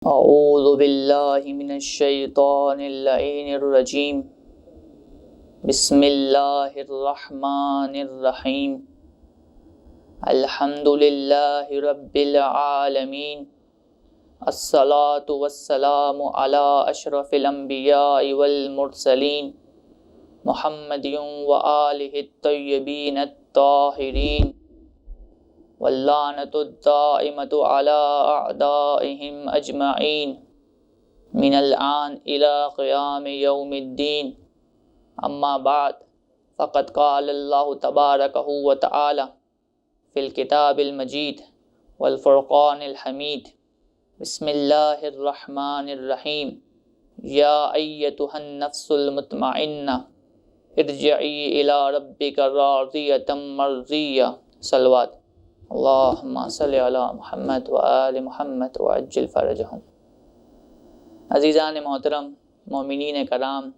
اعوذ باللہ من الشیطان اللعین الرجیم بسم اللہ الرحمن الرحیم الحمد للہ رب العالمین الصلاة والسلام علی اشرف الانبیاء والمرسلین محمد وآلہ الطیبین الطاہرین واللعنۃ الدائمۃ علی اعدائہم اجمعین من الآن الی قیام یوم الدین اما بعد فقد قال اللہ تبارک و تعالی فی الکتاب المجید والفرقان الحمید بسم اللہ الرحمن الرحیم یا ایتها النفس المطمئنہ ارجعی الی ربک راضیۃ مرضیہ صلوات اللہم صلی علی محمد وآل محمد وعجل فرجہم۔ عزیزان محترم، مومنین کرام،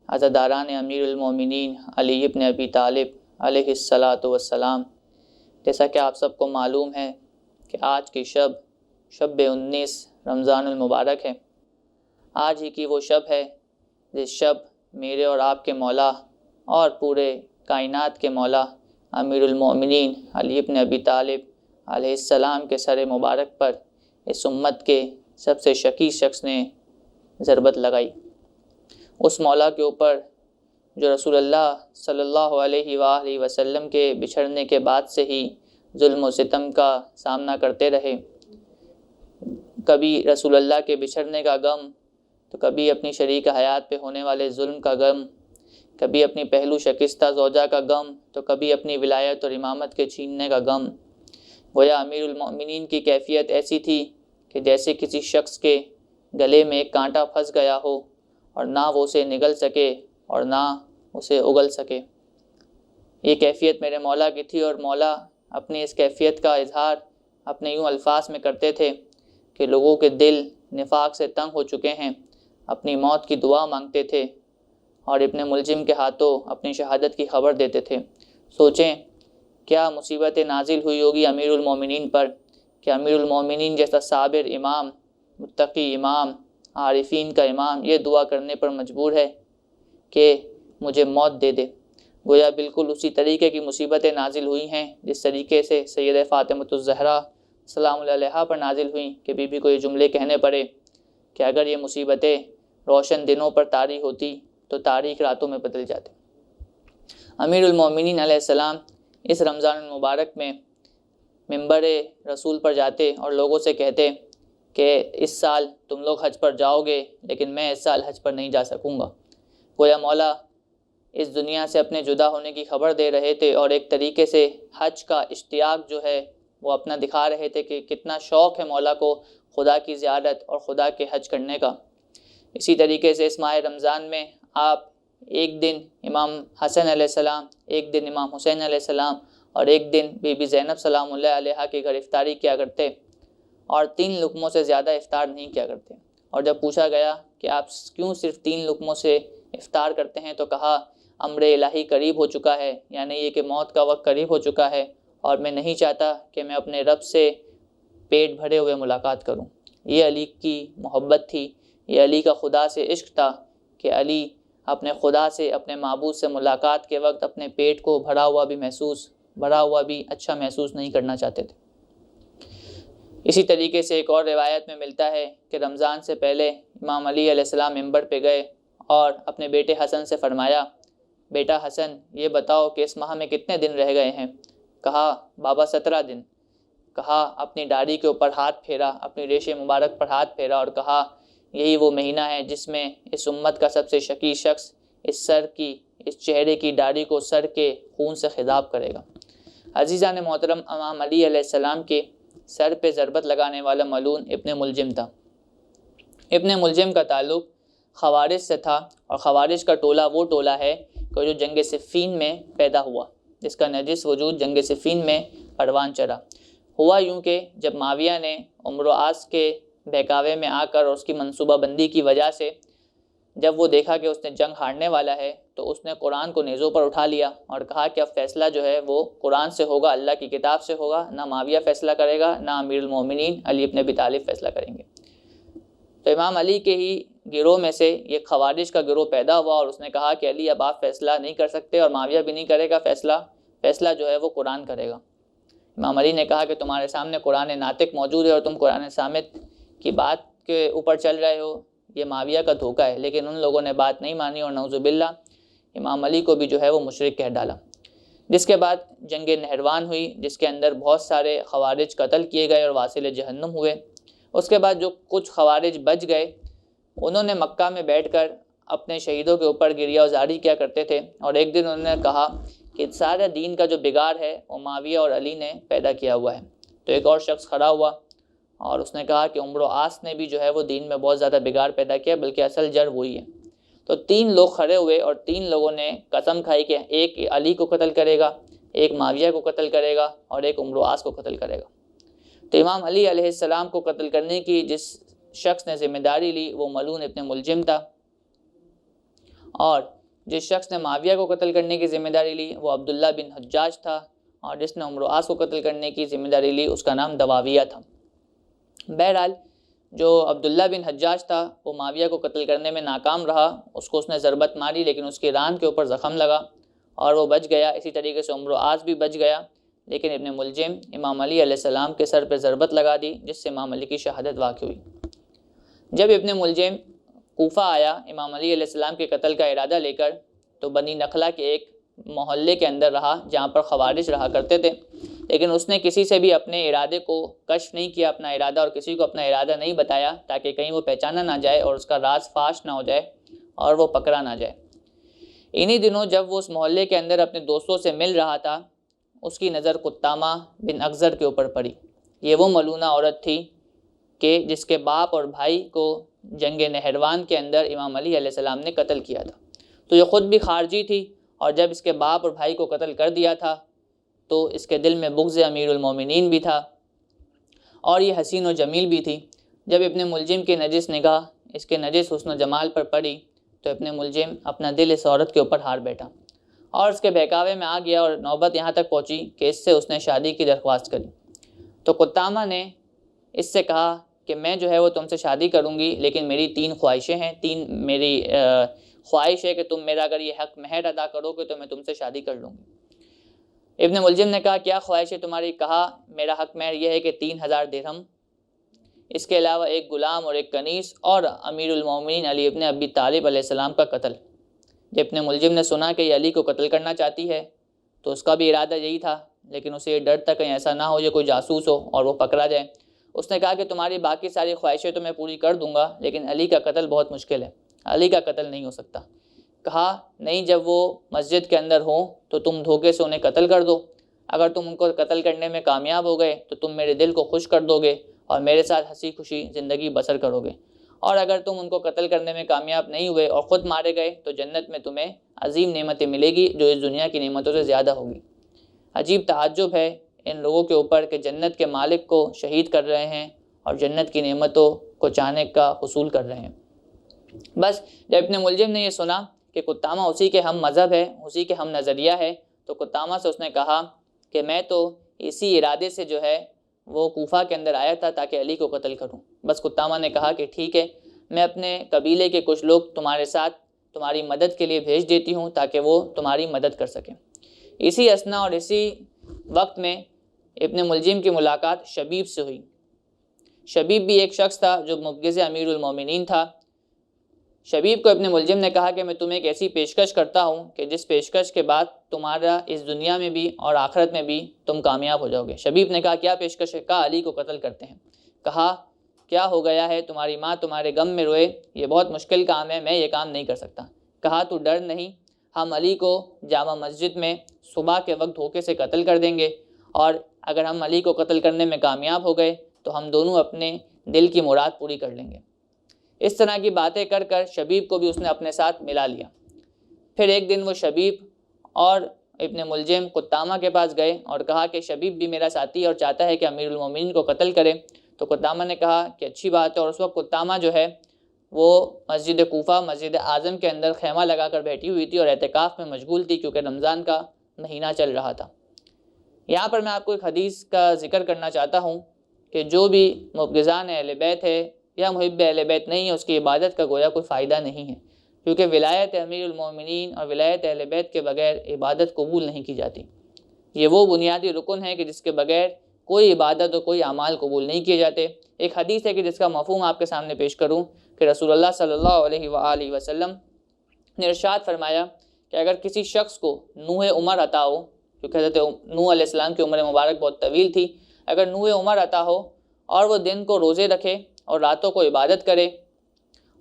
عزاداران امیر المومنین علی ابن ابی طالب علیہ الصلاۃ والسلام، جیسا کہ آپ سب کو معلوم ہے کہ آج کی شب 19 رمضان المبارک ہے۔ آج ہی کی وہ شب ہے جس شب میرے اور آپ کے مولا اور پورے کائنات کے مولا امیر المومنین علی ابن ابی طالب علیہ السلام کے سر مبارک پر اس امت کے سب سے شقی شخص نے ضربت لگائی۔ اس مولا کے اوپر جو رسول اللہ صلی اللہ علیہ وآلہ وسلم کے بچھڑنے کے بعد سے ہی ظلم و ستم کا سامنا کرتے رہے، کبھی رسول اللہ کے بچھڑنے کا غم، تو کبھی اپنی شریک حیات پہ ہونے والے ظلم کا غم، کبھی اپنی پہلو شکستہ زوجہ کا غم، تو کبھی اپنی ولایت اور امامت کے چھیننے کا غم۔ گویا امیر المومنین کی کیفیت ایسی تھی کہ جیسے کسی شخص کے گلے میں ایک کانٹا پھنس گیا ہو اور نہ وہ اسے نگل سکے اور نہ اسے اگل سکے۔ یہ کیفیت میرے مولا کی تھی، اور مولا اپنی اس کیفیت کا اظہار اپنے یوں الفاظ میں کرتے تھے کہ لوگوں کے دل نفاق سے تنگ ہو چکے ہیں، اپنی موت کی دعا مانگتے تھے اور ابن ملجم کے ہاتھوں اپنی شہادت کی خبر دیتے تھے۔ سوچیں کیا مصیبت نازل ہوئی ہوگی امیر المومنین پر کہ امیر المومنین جیسا صابر امام، متقی امام، عارفین کا امام یہ دعا کرنے پر مجبور ہے کہ مجھے موت دے دے۔ گویا بالکل اسی طریقے کی مصیبتیں نازل ہوئی ہیں جس طریقے سے سید فاطمۃ الزہرا سلام اللہ علیہا پر نازل ہوئیں کہ بی بی کو یہ جملے کہنے پڑے کہ اگر یہ مصیبتیں روشن دنوں پر طاری ہوتی تو تاریک راتوں میں بدل جاتے۔ امیر المومنین علیہ السلام اس رمضان المبارک میں منبر رسول پر جاتے اور لوگوں سے کہتے کہ اس سال تم لوگ حج پر جاؤ گے لیکن میں اس سال حج پر نہیں جا سکوں گا۔ گویا مولا اس دنیا سے اپنے جدا ہونے کی خبر دے رہے تھے، اور ایک طریقے سے حج کا اشتیاق جو ہے وہ اپنا دکھا رہے تھے کہ کتنا شوق ہے مولا کو خدا کی زیارت اور خدا کے حج کرنے کا۔ اسی طریقے سے اس ماہ رمضان میں آپ ایک دن امام حسن علیہ السلام، ایک دن امام حسین علیہ السلام اور ایک دن بی بی زینب سلام اللہ علیہا کے گھر افطاری کیا کرتے، اور 3 لقموں سے زیادہ افطار نہیں کیا کرتے۔ اور جب پوچھا گیا کہ آپ کیوں صرف 3 لقموں سے افطار کرتے ہیں تو کہا امر الہی قریب ہو چکا ہے، یعنی یہ کہ موت کا وقت قریب ہو چکا ہے اور میں نہیں چاہتا کہ میں اپنے رب سے پیٹ بھرے ہوئے ملاقات کروں۔ یہ علی کی محبت تھی، یہ علی کا خدا سے عشق تھا کہ علی اپنے خدا سے، اپنے معبود سے ملاقات کے وقت اپنے پیٹ کو بھرا ہوا بھی اچھا محسوس نہیں کرنا چاہتے تھے۔ اسی طریقے سے ایک اور روایت میں ملتا ہے کہ رمضان سے پہلے امام علی علیہ السلام منبر پہ گئے اور اپنے بیٹے حسن سے فرمایا، بیٹا حسن یہ بتاؤ کہ اس ماہ میں کتنے دن رہ گئے ہیں؟ کہا بابا 17 دن۔ کہا اپنی داڑھی کے اوپر ہاتھ پھیرا، اپنی ریش مبارک پر ہاتھ پھیرا اور کہا یہی وہ مہینہ ہے جس میں اس امت کا سب سے شقی شخص اس چہرے کی داڑھی کو سر کے خون سے خضاب کرے گا۔ عزیزان محترم، امام علی علیہ السلام کے سر پہ ضربت لگانے والا ملعون ابن ملجم تھا۔ ابن ملجم کا تعلق خوارج سے تھا، اور خوارج کا ٹولہ وہ ٹولہ ہے کہ جو جنگ صفین میں پیدا ہوا، جس کا نجس وجود جنگ صفین میں پروان چڑھا۔ ہوا یوں کہ جب معاویہ نے عمرو آس کے بہکاوے میں آ کر اور اس کی منصوبہ بندی کی وجہ سے جب وہ دیکھا کہ اس نے جنگ ہارنے والا ہے تو اس نے قرآن کو نیزوں پر اٹھا لیا اور کہا کہ اب فیصلہ جو ہے وہ قرآن سے ہوگا، اللہ کی کتاب سے ہوگا، نہ معاویہ فیصلہ کرے گا، نہ امیر المومنین علی ابن ابی طالب فیصلہ کریں گے۔ تو امام علی کے ہی گروہ میں سے یہ خوارج کا گروہ پیدا ہوا اور اس نے کہا کہ علی اب آپ فیصلہ نہیں کر سکتے اور معاویہ بھی نہیں کرے گا، فیصلہ جو ہے وہ قرآن کرے گا۔ امام علی نے کہا کہ تمہارے سامنے قرآن ناطق موجود ہے اور تم قرآن سامت کی بات کے اوپر چل رہے ہو، یہ معاویہ کا دھوکہ ہے۔ لیکن ان لوگوں نے بات نہیں مانی اور نعوذ باللہ امام علی کو بھی جو ہے وہ مشرک کہہ ڈالا، جس کے بعد جنگ نہروان ہوئی، جس کے اندر بہت سارے خوارج قتل کیے گئے اور واصل جہنم ہوئے۔ اس کے بعد جو کچھ خوارج بچ گئے انہوں نے مکہ میں بیٹھ کر اپنے شہیدوں کے اوپر گریہ وزاری کیا کرتے تھے، اور ایک دن انہوں نے کہا کہ سارا دین کا جو بگاڑ ہے وہ معاویہ اور علی نے پیدا کیا ہوا ہے۔ تو ایک اور شخص کھڑا ہوا اور اس نے کہا کہ عمرو عاص نے بھی جو ہے وہ دین میں بہت زیادہ بگاڑ پیدا کیا، بلکہ اصل جڑ وہی ہے۔ تو 3 لوگ کھڑے ہوئے اور 3 لوگوں نے قسم کھائی کہ ایک علی کو قتل کرے گا، ایک معاویہ کو قتل کرے گا اور ایک عمرو عاص کو قتل کرے گا۔ تو امام علی علیہ السلام کو قتل کرنے کی جس شخص نے ذمہ داری لی وہ ملعون ابن ملجم تھا، اور جس شخص نے معاویہ کو قتل کرنے کی ذمہ داری لی وہ عبداللہ بن حجاج تھا، اور جس نے عمرو عاص کو قتل کرنے کی ذمہ داری لی اس کا نام دواویہ تھا۔ بہرحال جو عبداللہ بن حجاج تھا وہ معاویہ کو قتل کرنے میں ناکام رہا، اس نے ضربت ماری لیکن اس کی ران کے اوپر زخم لگا اور وہ بچ گیا۔ اسی طریقے سے عمرو عاص بھی بچ گیا، لیکن ابن ملجم امام علی علیہ السلام کے سر پہ ضربت لگا دی، جس سے امام علی کی شہادت واقع ہوئی۔ جب ابن ملجم کوفہ آیا امام علی علیہ السلام کے قتل کا ارادہ لے کر، تو بنی نخلہ کے ایک محلے کے اندر رہا جہاں پر خوارج رہا کرتے تھے، لیکن اس نے کسی سے بھی اپنے ارادے کو کشف نہیں کیا، اپنا ارادہ، اور کسی کو اپنا ارادہ نہیں بتایا تاکہ کہیں وہ پہچانا نہ جائے اور اس کا راز فاش نہ ہو جائے اور وہ پکڑا نہ جائے۔ انہی دنوں جب وہ اس محلے کے اندر اپنے دوستوں سے مل رہا تھا، اس کی نظر قطامہ بن اغزر کے اوپر پڑی۔ یہ وہ ملعونہ عورت تھی کہ جس کے باپ اور بھائی کو جنگ نہروان کے اندر امام علی علیہ السلام نے قتل کیا تھا۔ تو یہ خود بھی خارجی تھی، اور جب اس کے باپ اور بھائی کو قتل کر دیا تھا تو اس کے دل میں بغض امیر المومنین بھی تھا، اور یہ حسین و جمیل بھی تھی۔ جب ابن ملجم کی نجس نگاہ اس کے نجس حسن و جمال پر پڑی تو ابن ملجم اپنا دل اس عورت کے اوپر ہار بیٹھا اور اس کے بہکاوے میں آ گیا، اور نوبت یہاں تک پہنچی کہ اس سے اس نے شادی کی درخواست کری۔ تو قطامہ نے اس سے کہا کہ میں جو ہے وہ تم سے شادی کروں گی، لیکن میری 3 خواہشیں ہیں، میری خواہش ہے کہ تم میرا اگر یہ حق مہر ادا کرو گے تو میں تم سے شادی کر لوں گی۔ ابن ملجم نے کہا کیا خواہش ہے تمہاری؟ کہا میرا حق مہر یہ ہے کہ 3000 درہم، اس کے علاوہ ایک غلام اور ایک کنیز، اور امیر المومنین علی ابن ابی طالب علیہ السلام کا قتل۔ جب ابن ملجم نے سنا کہ یہ علی کو قتل کرنا چاہتی ہے تو اس کا بھی ارادہ یہی تھا، لیکن اسے یہ ڈر تھا کہیں ایسا نہ ہو یہ کوئی جاسوس ہو اور وہ پکڑا جائے۔ اس نے کہا کہ تمہاری باقی ساری خواہشیں تو میں پوری کر دوں گا، لیکن علی کا قتل بہت مشکل ہے، علی کا قتل نہیں ہو سکتا۔ کہا نہیں، جب وہ مسجد کے اندر ہوں تو تم دھوکے سے انہیں قتل کر دو، اگر تم ان کو قتل کرنے میں کامیاب ہو گئے تو تم میرے دل کو خوش کر دو گے اور میرے ساتھ ہنسی خوشی زندگی بسر کرو گے، اور اگر تم ان کو قتل کرنے میں کامیاب نہیں ہوئے اور خود مارے گئے تو جنت میں تمہیں عظیم نعمتیں ملے گی جو اس دنیا کی نعمتوں سے زیادہ ہوگی۔ عجیب تعجب ہے ان لوگوں کے اوپر کہ جنت کے مالک کو شہید کر رہے ہیں اور جنت کی نعمتوں کو چاہنے کا حصول کر رہے ہیں۔ بس جب ابن ملجم نے یہ سنا کہ قطامہ اسی کے ہم مذہب ہے، اسی کے ہم نظریہ ہے، تو قطامہ سے اس نے کہا کہ میں تو اسی ارادے سے جو ہے وہ کوفہ کے اندر آیا تھا تاکہ علی کو قتل کروں۔ بس قطامہ نے کہا کہ ٹھیک ہے، میں اپنے قبیلے کے کچھ لوگ تمہارے ساتھ تمہاری مدد کے لیے بھیج دیتی ہوں تاکہ وہ تمہاری مدد کر سکیں۔ اسی اثنا اور اسی وقت میں ابن ملجم کی ملاقات شبیب سے ہوئی۔ شبیب بھی ایک شخص تھا جو مبغض امیر المومنین تھا۔ شبیب کو ابن ملجم نے کہا کہ میں تمہیں ایک ایسی پیشکش کرتا ہوں کہ جس پیشکش کے بعد تمہارا اس دنیا میں بھی اور آخرت میں بھی تم کامیاب ہو جاؤ گے۔ شبیب نے کہا کیا پیشکش ہے؟ کہا علی کو قتل کرتے ہیں۔ کہا کیا ہو گیا ہے؟ تمہاری ماں تمہارے غم میں روئے، یہ بہت مشکل کام ہے، میں یہ کام نہیں کر سکتا۔ کہا تو ڈر نہیں، ہم علی کو جامع مسجد میں صبح کے وقت دھوکے سے قتل کر دیں گے، اور اگر ہم علی کو قتل کرنے میں کامیاب ہو گئے تو ہم دونوں اپنے دل کی مراد پوری کر لیں گے۔ اس طرح کی باتیں کر کر شبیب کو بھی اس نے اپنے ساتھ ملا لیا۔ پھر ایک دن وہ شبیب اور ابن ملجم قطامہ کے پاس گئے اور کہا کہ شبیب بھی میرا ساتھی ہے اور چاہتا ہے کہ امیر المومنین کو قتل کرے۔ تو قطامہ نے کہا کہ اچھی بات ہے، اور اس وقت قطامہ جو ہے وہ مسجد کوفہ مسجد اعظم کے اندر خیمہ لگا کر بیٹھی ہوئی تھی اور اعتکاف میں مشغول تھی کیونکہ رمضان کا مہینہ چل رہا تھا۔ یہاں پر میں آپ کو ایک حدیث کا ذکر کرنا چاہتا ہوں کہ جو بھی مبغضان اہل بیت ہے یا محب اہل بیت نہیں ہے، اس کی عبادت کا گویا کوئی فائدہ نہیں ہے، کیونکہ ولایت امیر المومنین اور ولایت اہل بیت کے بغیر عبادت قبول نہیں کی جاتی۔ یہ وہ بنیادی رکن ہے کہ جس کے بغیر کوئی عبادت اور کوئی اعمال قبول نہیں کیے جاتے۔ ایک حدیث ہے کہ جس کا مفہوم آپ کے سامنے پیش کروں کہ رسول اللہ صلی اللہ علیہ وآلہ وسلم نے ارشاد فرمایا کہ اگر کسی شخص کو نوح عمر عطا ہو، کیونکہ حضرت نوح علیہ السلام کی عمر مبارک بہت طویل تھی، اگر نوح عمر عطا ہو اور وہ دن کو روزے رکھے اور راتوں کو عبادت کرے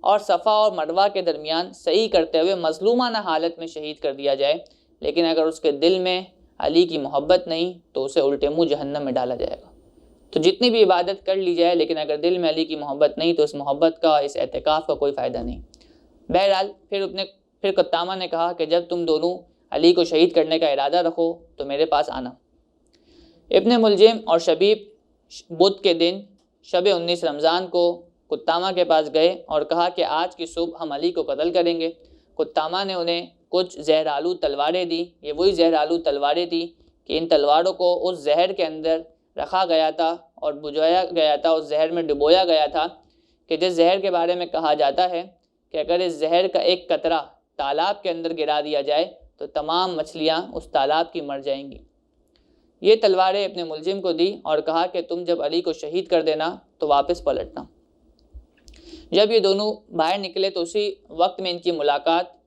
اور صفا اور مروہ کے درمیان صحیح کرتے ہوئے مظلومانہ حالت میں شہید کر دیا جائے، لیکن اگر اس کے دل میں علی کی محبت نہیں تو اسے الٹے منہ جہنم میں ڈالا جائے گا۔ تو جتنی بھی عبادت کر لی جائے لیکن اگر دل میں علی کی محبت نہیں تو اس محبت کا، اس اعتکاف کا کوئی فائدہ نہیں۔ بہرحال پھر قطامہ نے کہا کہ جب تم دونوں علی کو شہید کرنے کا ارادہ رکھو تو میرے پاس آنا۔ ابن ملجم اور شبیب بدھ کے دن شب 19 رمضان کو قطامہ کے پاس گئے اور کہا کہ آج کی صبح ہم علی کو قتل کریں گے۔ قطامہ نے انہیں کچھ زہرآلود تلواریں دی۔ یہ وہی زہرآلود تلواریں تھیں کہ ان تلواروں کو اس زہر کے اندر رکھا گیا تھا اور بجھایا گیا تھا، اس زہر میں ڈبویا گیا تھا کہ جس زہر کے بارے میں کہا جاتا ہے کہ اگر اس زہر کا ایک قطرہ تالاب کے اندر گرا دیا جائے تو تمام مچھلیاں اس تالاب کی مر جائیں گی۔ یہ تلواریں ابن ملجم کو دی اور کہا کہ تم جب علی کو شہید کر دینا تو واپس پلٹنا۔ جب یہ دونوں باہر نکلے تو اسی وقت میں ان کی ملاقات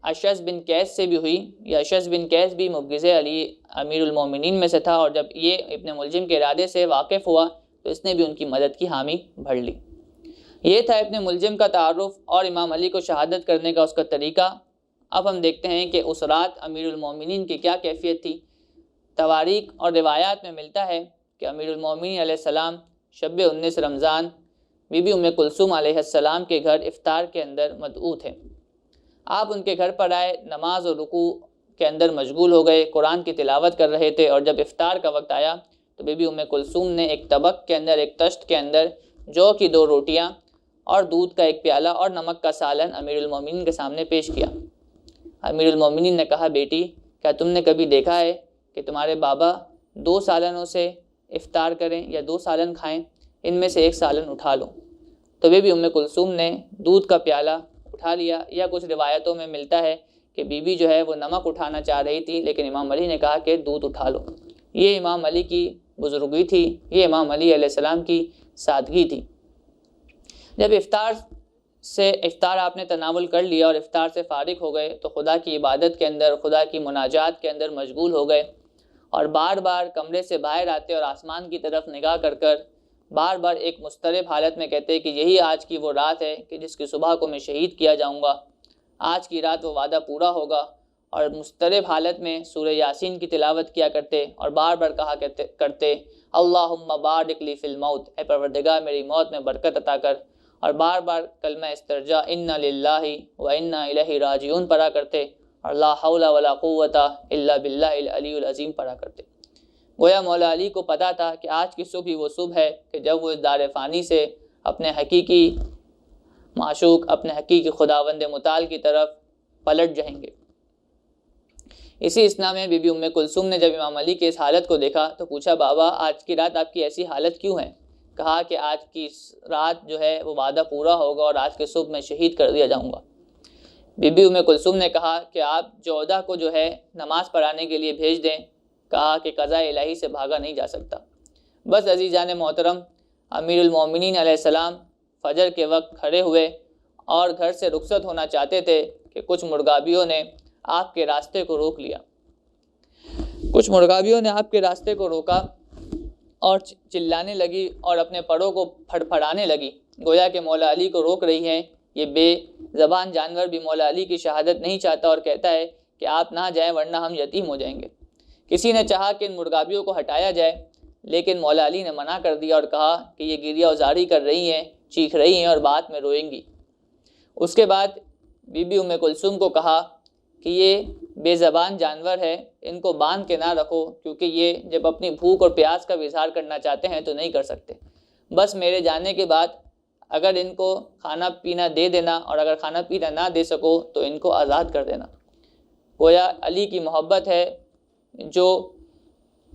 اشعث بن قیس سے بھی ہوئی۔ یہ اشعث بن قیس بھی مبغض علی امیر المومنین میں سے تھا، اور جب یہ ابن ملجم کے ارادے سے واقف ہوا تو اس نے بھی ان کی مدد کی حامی بھر لی۔ یہ تھا ابن ملجم کا تعارف اور امام علی کو شہادت کرنے کا اس کا طریقہ۔ اب ہم دیکھتے ہیں کہ اس رات امیر المومنین کی کیا کیفیت تھی۔ تواریخ اور روایات میں ملتا ہے کہ امیر المومنین علیہ السلام شب 19 رمضان بی بی ام کلثوم علیہ السلام کے گھر افطار کے اندر مدعو تھے۔ آپ ان کے گھر پر آئے، نماز اور رکوع کے اندر مشغول ہو گئے، قرآن کی تلاوت کر رہے تھے، اور جب افطار کا وقت آیا تو بی بی ام کلثوم نے ایک طبق کے اندر، ایک تشت کے اندر جو کی 2 روٹیاں اور دودھ کا ایک پیالہ اور نمک کا سالن امیر المومنین کے سامنے پیش کیا۔ امیر المومنین نے کہا، بیٹی کیا تم نے کبھی دیکھا ہے کہ تمہارے بابا 2 سالنوں سے افطار کریں یا 2 سالن کھائیں؟ ان میں سے ایک سالن اٹھا لو۔ تو بی بی ام کلثوم نے دودھ کا پیالہ اٹھا لیا، یا کچھ روایتوں میں ملتا ہے کہ بی بی جو ہے وہ نمک اٹھانا چاہ رہی تھی لیکن امام علی نے کہا کہ دودھ اٹھا لو۔ یہ امام علی کی بزرگی تھی، یہ امام علی علیہ السلام کی سادگی تھی۔ جب افطار آپ نے تناول کر لیا اور افطار سے فارغ ہو گئے تو خدا کی عبادت کے اندر، خدا کی مناجات کے اندر مشغول ہو گئے، اور بار بار کمرے سے باہر آتے اور آسمان کی طرف نگاہ کر بار بار ایک مضطرب حالت میں کہتے کہ یہی آج کی وہ رات ہے کہ جس کی صبح کو میں شہید کیا جاؤں گا، آج کی رات وہ وعدہ پورا ہوگا، اور مضطرب حالت میں سورہ یاسین کی تلاوت کیا کرتے اور بار بار کہا کرتے اللہم بارک لی فی الموت، اے پروردگار میری موت میں برکت عطا کر، اور بار بار کلمہ استرجاع انا للہ و انا الیہ راجعون پڑھا کرتے، اور لا حول ولا قوت الا باللہ العلی العظیم پڑھا کرتے۔ گویا مولا علی کو پتہ تھا کہ آج کی صبح ہی وہ صبح ہے کہ جب وہ اس دار فانی سے اپنے حقیقی معشوق، اپنے حقیقی خداوند متعال کی طرف پلٹ جائیں گے۔ اسی اسنا میں بی بی ام کلثوم نے جب امام علی کی اس حالت کو دیکھا تو پوچھا، بابا آج کی رات آپ کی ایسی حالت کیوں ہے؟ کہا کہ آج کی رات جو ہے وہ وعدہ پورا ہوگا اور آج کی صبح میں شہید کر دیا جاؤں گا۔ بی بی ام کلثوم نے کہا کہ آپ 14 کو جو ہے نماز پڑھانے کے لیے بھیج دیں۔ کہا کہ قضاء الہی سے بھاگا نہیں جا سکتا۔ بس عزیزان محترم، امیر المومنین علیہ السلام فجر کے وقت کھڑے ہوئے اور گھر سے رخصت ہونا چاہتے تھے کہ کچھ مرغابیوں نے آپ کے راستے کو روک لیا۔ کچھ مرغابیوں نے آپ کے راستے کو روکا اور چلانے لگی اور اپنے پروں کو پھڑپھڑانے لگی، گویا کہ مولا علی کو روک رہی ہیں۔ یہ بے زبان جانور بھی مولا علی کی شہادت نہیں چاہتا اور کہتا ہے کہ آپ نہ جائیں ورنہ ہم یتیم ہو جائیں گے۔ کسی نے چاہا کہ ان مرغابیوں کو ہٹایا جائے لیکن مولا علی نے منع کر دیا اور کہا کہ یہ گریہ وزاری کر رہی ہیں، چیخ رہی ہیں اور بعد میں روئیں گی۔ اس کے بعد بی بی ام کلثوم کو کہا کہ یہ بے زبان جانور ہے، ان کو باندھ کے نہ رکھو، کیونکہ یہ جب اپنی بھوک اور پیاس کا اظہار کرنا چاہتے ہیں تو نہیں کر سکتے۔ بس میرے جانے کے بعد اگر ان کو کھانا پینا دے دینا، اور اگر کھانا پینا نہ دے سکو تو ان کو آزاد کر دینا۔ گویا علی کی محبت ہے جو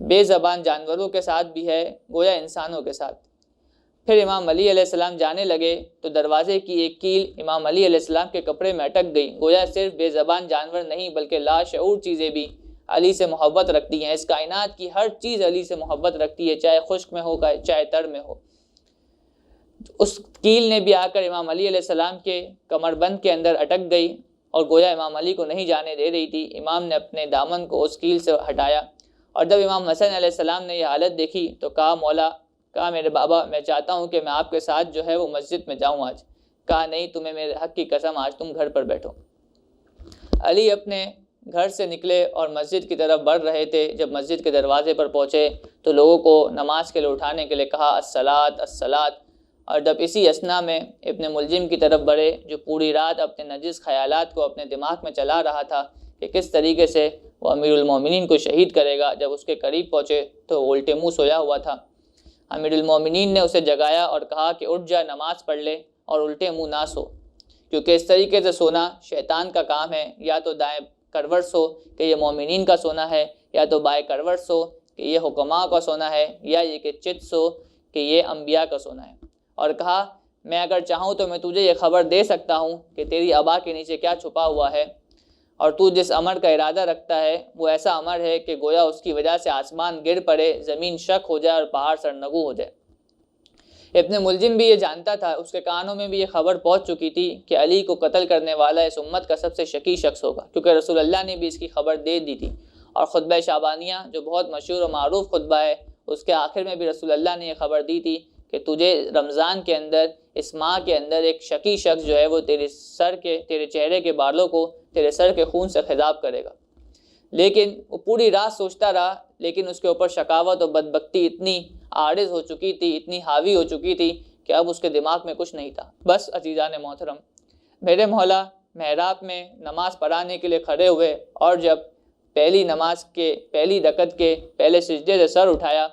بے زبان جانوروں کے ساتھ بھی ہے، گویا انسانوں کے ساتھ۔ پھر امام علی علیہ السلام جانے لگے تو دروازے کی ایک کیل امام علی علیہ السلام کے کپڑے میں اٹک گئی. گویا صرف بے زبان جانور نہیں بلکہ لاشعور چیزیں بھی علی سے محبت رکھتی ہیں. اس کائنات کی ہر چیز علی سے محبت رکھتی ہے، چاہے خشک میں ہو چاہے تر میں ہو. اس کیل نے بھی آ کر امام علی علیہ السلام کے کمر بند کے اندر اٹک گئی اور گویا امام علی کو نہیں جانے دے رہی تھی. امام نے اپنے دامن کو اس کیل سے ہٹایا اور جب امام حسن علیہ السلام نے یہ حالت دیکھی تو کہا مولا، کہا میرے بابا میں چاہتا ہوں کہ میں آپ کے ساتھ جو ہے وہ مسجد میں جاؤں آج. کہا نہیں، تمہیں میرے حق کی قسم آج تم گھر پر بیٹھو. علی اپنے گھر سے نکلے اور مسجد کی طرف بڑھ رہے تھے. جب مسجد کے دروازے پر پہنچے تو لوگوں کو نماز کے لیے اٹھانے کے لیے کہا الصلاۃ الصلاۃ. اور جب اسی اثنا میں ابن ملجم کی طرف بڑھے جو پوری رات اپنے نجس خیالات کو اپنے دماغ میں چلا رہا تھا کہ کس طریقے سے وہ امیر المومنین کو شہید کرے گا، جب اس کے قریب پہنچے تو وہ الٹے منہ سویا ہوا تھا. امیر المومنین نے اسے جگایا اور کہا کہ اٹھ جا، نماز پڑھ لے اور الٹے منہ نہ سو، کیونکہ اس طریقے سے سونا شیطان کا کام ہے. یا تو دائیں کروٹ سو کہ یہ مومنین کا سونا ہے، یا تو بائیں کروٹ سو کہ یہ حکماء کا سونا ہے، یا یہ کہ چت سو کہ یہ انبیاء کا سونا ہے. اور کہا میں اگر چاہوں تو میں تجھے یہ خبر دے سکتا ہوں کہ تیری ابا کے نیچے کیا چھپا ہوا ہے، اور تو جس امر کا ارادہ رکھتا ہے وہ ایسا امر ہے کہ گویا اس کی وجہ سے آسمان گر پڑے، زمین شک ہو جائے اور پہاڑ سرنگو ہو جائے. ابن ملجم بھی یہ جانتا تھا، اس کے کانوں میں بھی یہ خبر پہنچ چکی تھی کہ علی کو قتل کرنے والا اس امت کا سب سے شقی شخص ہوگا، کیونکہ رسول اللہ نے بھی اس کی خبر دے دی تھی. اور خطبہ شعبانیہ جو بہت مشہور و معروف خطبہ ہے، اس کے آخر میں بھی رسول اللہ نے یہ خبر دی تھی کہ تجھے رمضان کے اندر اس ماہ کے اندر ایک شقی شخص جو ہے وہ تیرے چہرے کے بالوں کو تیرے سر کے خون سے خضاب کرے گا. لیکن وہ پوری رات سوچتا رہا، لیکن اس کے اوپر شقاوت و بدبختی اتنی عارض ہو چکی تھی، اتنی حاوی ہو چکی تھی کہ اب اس کے دماغ میں کچھ نہیں تھا. بس عزیزان محترم، میرے مولا محراب میں نماز پڑھانے کے لیے کھڑے ہوئے اور جب پہلی نماز کے پہلی رکعت کے پہلے سجدے سے سر اٹھایا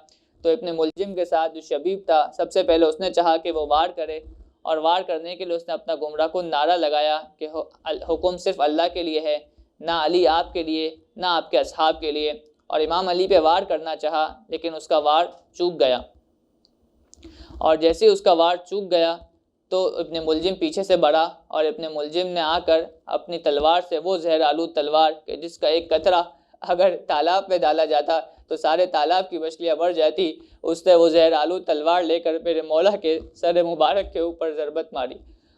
تو ابن ملجم کے ساتھ جو شبیب تھا، سب سے پہلے اس نے چاہا کہ وہ وار کرے، اور وار کرنے کے لیے اس نے اپنا گمراہ کن نعرہ لگایا کہ حکم صرف اللہ کے لیے ہے، نہ علی آپ کے لیے نہ آپ کے اصحاب کے لیے. اور امام علی پہ وار کرنا چاہا لیکن اس کا وار چوک گیا، اور جیسے اس کا وار چوک گیا تو ابن ملجم پیچھے سے بڑھا اور ابن ملجم نے آ کر اپنی تلوار سے، وہ زہر آلود تلوار کہ جس کا ایک قطرہ اگر تالاب میں ڈالا جاتا تو سارے تالاب کی مچھلیاں مر جاتی، اس نے وہ زہر آلود تلوار لے کر میرے مولا کے سر مبارک کے اوپر ضربت ماری.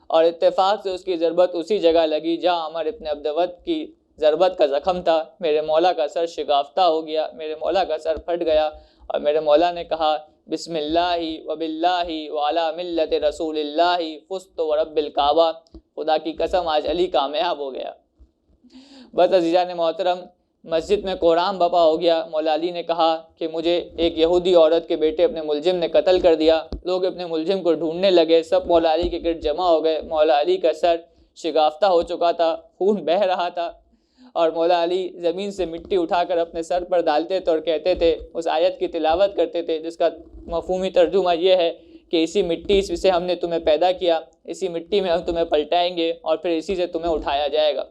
اور اتفاق سے اس کی ضربت اسی جگہ لگی جہاں عمر ابن عبدود کی ضربت کا زخم تھا. میرے مولا کا سر شگافتہ ہو گیا، میرے مولا کا سر پھٹ گیا، اور میرے مولا نے کہا بسم اللہ وباللہ وعلی ملت رسول اللہ فزت ورب الکعبہ، خدا کی قسم آج علی کامیاب ہو گیا. بس عزیزان محترم، مسجد میں کوہرام بپا ہو گیا. مولا علی نے کہا کہ مجھے ایک یہودی عورت کے بیٹے اپنے ملجم نے قتل کر دیا. لوگ اپنے ملجم کو ڈھونڈنے لگے، سب مولا علی کے گرد جمع ہو گئے. مولا علی کا سر شگافتہ ہو چکا تھا، خون بہہ رہا تھا، اور مولا علی زمین سے مٹی اٹھا کر اپنے سر پر ڈالتے تھے اور کہتے تھے، اس آیت کی تلاوت کرتے تھے جس کا مفہومی ترجمہ یہ ہے کہ اسی مٹی سے ہم نے تمہیں پیدا کیا، اسی مٹی میں ہم تمہیں پلٹائیں گے اور پھر اسی سے تمہیں اٹھایا جائے گا.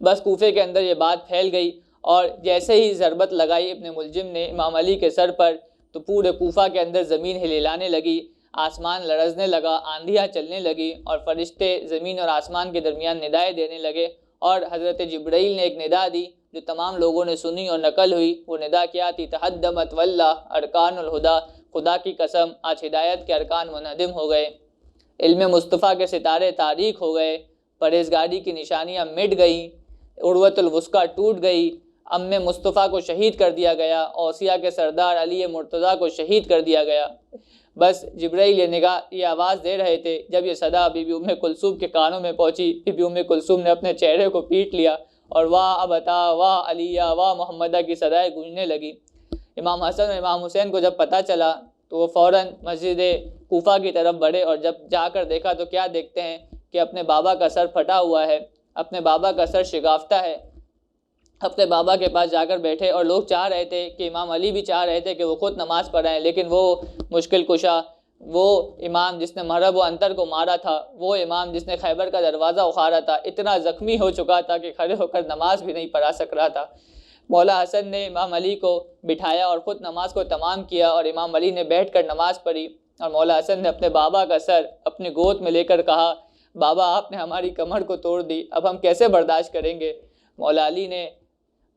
بس کوفے کے اندر یہ بات پھیل گئی، اور جیسے ہی ضربت لگائی ابن ملجم نے امام علی کے سر پر تو پورے کوفہ کے اندر زمین ہلانے لگی، آسمان لرزنے لگا، آندھیاں چلنے لگی، اور فرشتے زمین اور آسمان کے درمیان ندائیں دینے لگے. اور حضرت جبرائیل نے ایک ندا دی جو تمام لوگوں نے سنی اور نقل ہوئی. وہ ندا کیا تھی؟ تہدمت واللہ ارکان الہدا، خدا کی قسم آج ہدایت کے ارکان منہدم ہو گئے، علم مصطفیٰ کے ستارے تاریک ہو گئے، پرہیزگاری کی نشانیاں مٹ گئیں، عروۃ الوثقیٰ ٹوٹ گئی، ام مصطفیٰ کو شہید کر دیا گیا، اوصیاء کے سردار علی مرتضیٰ کو شہید کر دیا گیا. بس جبرائیل یہ آواز دے رہے تھے. جب یہ صدا بی بی ام کلثوم کے کانوں میں پہنچی، بی بی ام کلثوم نے اپنے چہرے کو پیٹ لیا اور واہ ابتا واہ علیہ واہ محمدہ کی صدائیں گونجنے لگی. امام حسن اور امام حسین کو جب پتہ چلا تو وہ فوراً مسجد کوفہ کی طرف بڑھے، اور جب جا کر دیکھا تو کیا دیکھتے ہیں کہ اپنے بابا کا سر پھٹا ہوا ہے، اپنے بابا کا سر شگافتہ ہے. اپنے بابا کے پاس جا کر بیٹھے، اور لوگ چاہ رہے تھے کہ امام علی بھی چاہ رہے تھے کہ وہ خود نماز پڑھائیں، لیکن وہ مشکل کشا، وہ امام جس نے محرب و انتر کو مارا تھا، وہ امام جس نے خیبر کا دروازہ اکھاڑا تھا، اتنا زخمی ہو چکا تھا کہ کھڑے ہو کر نماز بھی نہیں پڑھا سک رہا تھا. مولا حسن نے امام علی کو بٹھایا اور خود نماز کو تمام کیا، اور امام علی نے بیٹھ کر نماز پڑھی. اور مولا حسن نے اپنے بابا کا سر اپنی گود میں لے کر کہا بابا آپ نے ہماری کمر کو توڑ دی، اب ہم کیسے برداشت کریں گے؟ مولا علی نے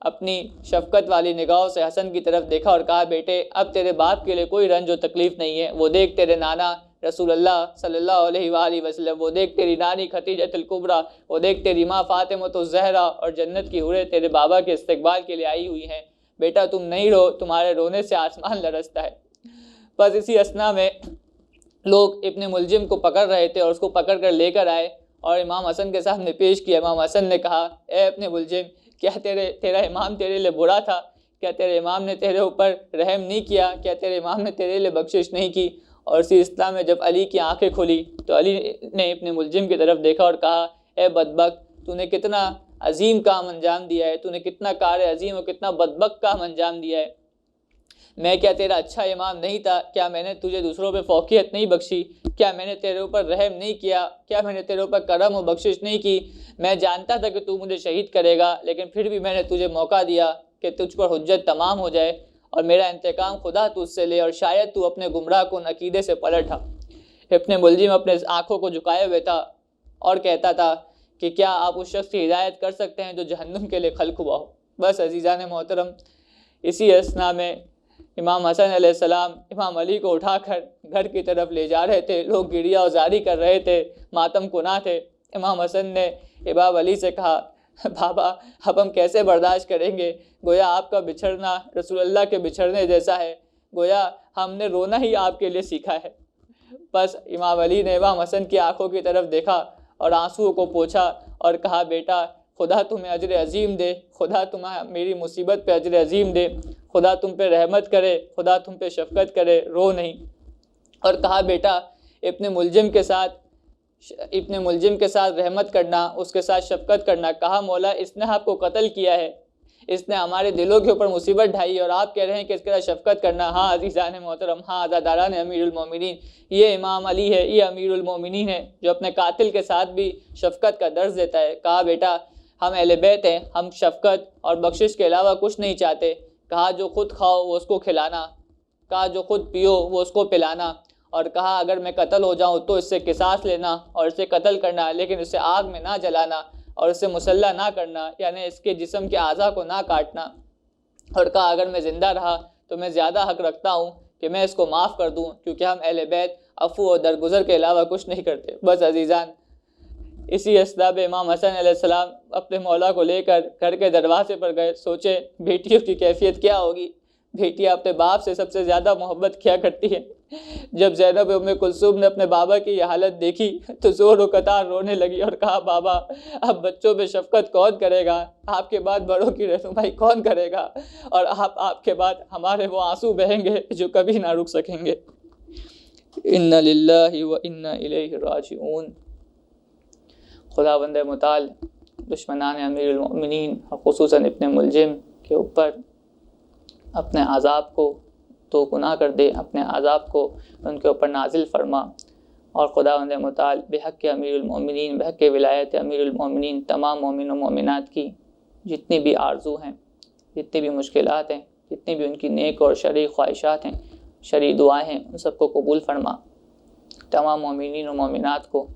اپنی شفقت والی نگاہوں سے حسن کی طرف دیکھا اور کہا بیٹے اب تیرے باپ کے لیے کوئی رنج و تکلیف نہیں ہے، وہ دیکھ تیرے نانا رسول اللہ صلی اللہ علیہ وآلہ وسلم، وہ دیکھ تیری نانی خدیجۃ الکبریٰ، وہ دیکھ تیری ماں فاطمہ الزہرا اور جنت کی حوریں تیرے بابا کے استقبال کے لیے آئی ہوئی ہیں، بیٹا تم نہیں رو، تمہارے رونے سے آسمان لرزتا ہے۔ بس اسی اثنا میں لوگ ابن ملجم کو پکڑ رہے تھے اور اس کو پکڑ کر لے کر آئے اور امام حسن کے سامنے پیش کیا۔ امام حسن نے کہا اے ابن ملجم، کیا تیرا امام تیرے لیے برا تھا؟ کیا تیرے امام نے تیرے اوپر رحم نہیں کیا؟ کیا تیرے امام نے تیرے لیے بخشش نہیں کی؟ اور اسی اصطلاح میں جب علی کی آنکھیں کھلی تو علی نے ابن ملجم کی طرف دیکھا اور کہا اے بدبخت، تو نے کتنا عظیم کام انجام دیا ہے، تو نے کتنا کار عظیم اور کتنا بدبخت کام انجام دیا ہے۔ میں کیا تیرا اچھا امام نہیں تھا؟ کیا میں نے تجھے دوسروں پہ فوقیت نہیں بخشی؟ کیا میں نے تیرے اوپر رحم نہیں کیا؟ کیا میں نے تیرے اوپر کرم و بخشش نہیں کی؟ میں جانتا تھا کہ تو مجھے شہید کرے گا، لیکن پھر بھی میں نے تجھے موقع دیا کہ تجھ پر حجت تمام ہو جائے اور میرا انتقام خدا تجھ سے لے اور شاید تو اپنے گمراہ کن عقیدے سے پلٹا۔ ابن ملجم اپنے آنکھوں کو جھکائے ہوئے تھا اور کہتا تھا کہ کیا آپ اس شخص کی ہدایت کر سکتے ہیں جو جہنم کے لیے خلق ہوا ہو؟ بس عزیزان محترم، اسی اثنا میں امام حسن علیہ السلام امام علی کو اٹھا کر گھر کی طرف لے جا رہے تھے، لوگ گریہ وزاری کر رہے تھے، ماتم کنا تھے۔ امام حسن نے امام علی سے کہا بابا اب ہم کیسے برداشت کریں گے؟ گویا آپ کا بچھڑنا رسول اللہ کے بچھڑنے جیسا ہے، گویا ہم نے رونا ہی آپ کے لیے سیکھا ہے۔ بس امام علی نے امام حسن کی آنکھوں کی طرف دیکھا اور آنسوؤں کو پوچھا اور کہا بیٹا خدا تمہیں اجر عظیم دے، خدا تمہیں میری مصیبت پہ اجر عظیم دے، خدا تم پہ رحمت کرے، خدا تم پہ شفقت کرے، رو نہیں۔ اور کہا بیٹا ابن ملجم کے ساتھ رحمت کرنا، اس کے ساتھ شفقت کرنا، کہا مولا اس نے آپ کو قتل کیا ہے، اس نے ہمارے دلوں کے اوپر مصیبت ڈھائی اور آپ کہہ رہے ہیں کہ اس کے ساتھ شفقت کرنا۔ ہاں عزیزان محترم، ہاں عزاداران امیر المومنین، یہ امام علی ہے، یہ امیر المومنین ہے جو اپنے قاتل کے ساتھ بھی شفقت کا درس دیتا ہے۔ کہا بیٹا ہم اہل بیت ہیں، ہم شفقت اور بخشش کے علاوہ کچھ نہیں چاہتے۔ کہا جو خود کھاؤ وہ اس کو کھلانا، کہا جو خود پیو وہ اس کو پلانا، اور کہا اگر میں قتل ہو جاؤں تو اس سے قصاص لینا اور اسے قتل کرنا، لیکن اسے آگ میں نہ جلانا اور اسے مسلح نہ کرنا، یعنی اس کے جسم کے اعضاء کو نہ کاٹنا۔ اور کہا اگر میں زندہ رہا تو میں زیادہ حق رکھتا ہوں کہ میں اس کو معاف کر دوں، کیونکہ ہم اہل بیت عفو اور درگزر کے علاوہ کچھ نہیں کرتے۔ بس عزیزان، اسی اسباب امام حسن علیہ السلام اپنے مولا کو لے کر گھر کے دروازے پر گئے، سوچے بیٹیوں کی کیفیت کیا ہوگی، بیٹیاں اپنے باپ سے سب سے زیادہ محبت کیا کرتی ہیں۔ جب زینب ام کلثوم نے اپنے بابا کی یہ حالت دیکھی تو زور و قطار رونے لگی اور کہا بابا اب بچوں پہ شفقت کون کرے گا؟ آپ کے بعد بڑوں کی رہنمائی کون کرے گا؟ اور آپ کے بعد ہمارے وہ آنسو بہیں گے جو کبھی نہ رک سکیں گے۔ ان للہ و انا الیہ راجعون۔ خداوند متعال دشمنان امیر المؤمنین خصوصاً ابن ملجم کے اوپر اپنے عذاب کو تو گناہ کر دے، اپنے عذاب کو ان کے اوپر نازل فرما، اور خداوند متعال بحق امیر المؤمنین، بحق ولایت امیر المؤمنین تمام مومن و مومنات کی جتنی بھی آرزو ہیں، جتنی بھی مشکلات ہیں، جتنی بھی ان کی نیک اور شرعی خواہشات ہیں، شرعی دعائیں ہیں، ان سب کو قبول فرما۔ تمام مومنین و مومنات کو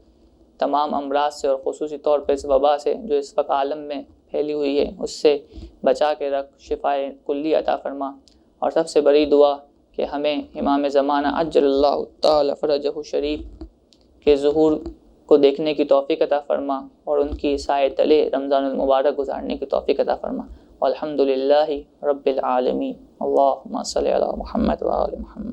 تمام امراض سے اور خصوصی طور پر اس وبا سے جو اس وقت عالم میں پھیلی ہوئی ہے اس سے بچا کے رکھ، شفائے کلی عطا فرما۔ اور سب سے بڑی دعا کہ ہمیں امام زمانہ عجل اللہ تعالی فرجہ شریف کے ظہور کو دیکھنے کی توفیق عطا فرما اور ان کی سائے تلے رمضان المبارک گزارنے کی توفیق عطا فرما۔ والحمدللہ رب العالمین۔ اللہم صلی علی محمد و آل محمد۔